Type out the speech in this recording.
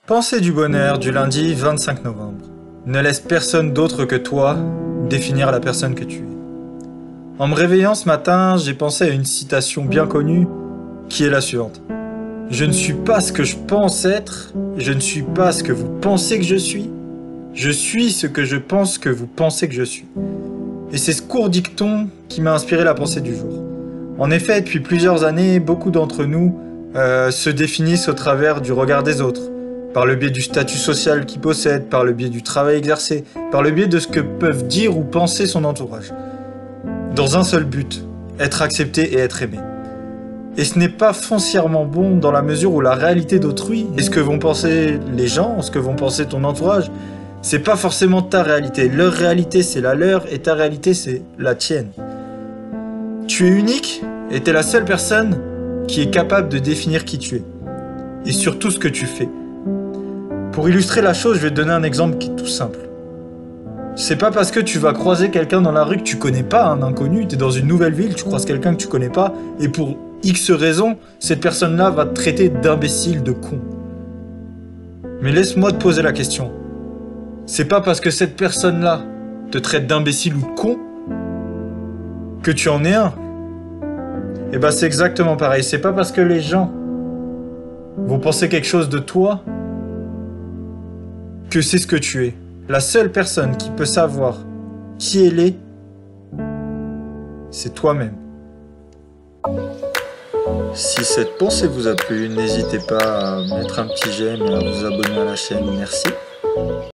Pensée du bonheur du lundi 25 novembre. Ne laisse personne d'autre que toi définir la personne que tu es. En me réveillant ce matin, j'ai pensé à une citation bien connue qui est la suivante. Je ne suis pas ce que je pense être, je ne suis pas ce que vous pensez que je suis ce que je pense que vous pensez que je suis. Et c'est ce court dicton qui m'a inspiré la pensée du jour. En effet, depuis plusieurs années, beaucoup d'entre nous se définissent au travers du regard des autres, par le biais du statut social qu'ils possèdent, par le biais du travail exercé, par le biais de ce que peuvent dire ou penser son entourage. Dans un seul but, être accepté et être aimé. Et ce n'est pas foncièrement bon dans la mesure où la réalité d'autrui, et ce que vont penser les gens, ce que vont penser ton entourage, c'est pas forcément ta réalité. Leur réalité, c'est la leur, et ta réalité, c'est la tienne. Tu es unique, et t'es la seule personne qui est capable de définir qui tu es. Et surtout ce que tu fais. Pour illustrer la chose, je vais te donner un exemple qui est tout simple. C'est pas parce que tu vas croiser quelqu'un dans la rue que tu connais pas, un inconnu, t'es dans une nouvelle ville, tu croises quelqu'un que tu connais pas, et pour X raisons, cette personne-là va te traiter d'imbécile, de con. Mais laisse-moi te poser la question. C'est pas parce que cette personne-là te traite d'imbécile ou de con que tu en es un. Et bah c'est exactement pareil. C'est pas parce que les gens vont penser quelque chose de toi que c'est ce que tu es. La seule personne qui peut savoir qui elle est, c'est toi-même. Si cette pensée vous a plu, n'hésitez pas à mettre un petit j'aime et à vous abonner à la chaîne. Merci.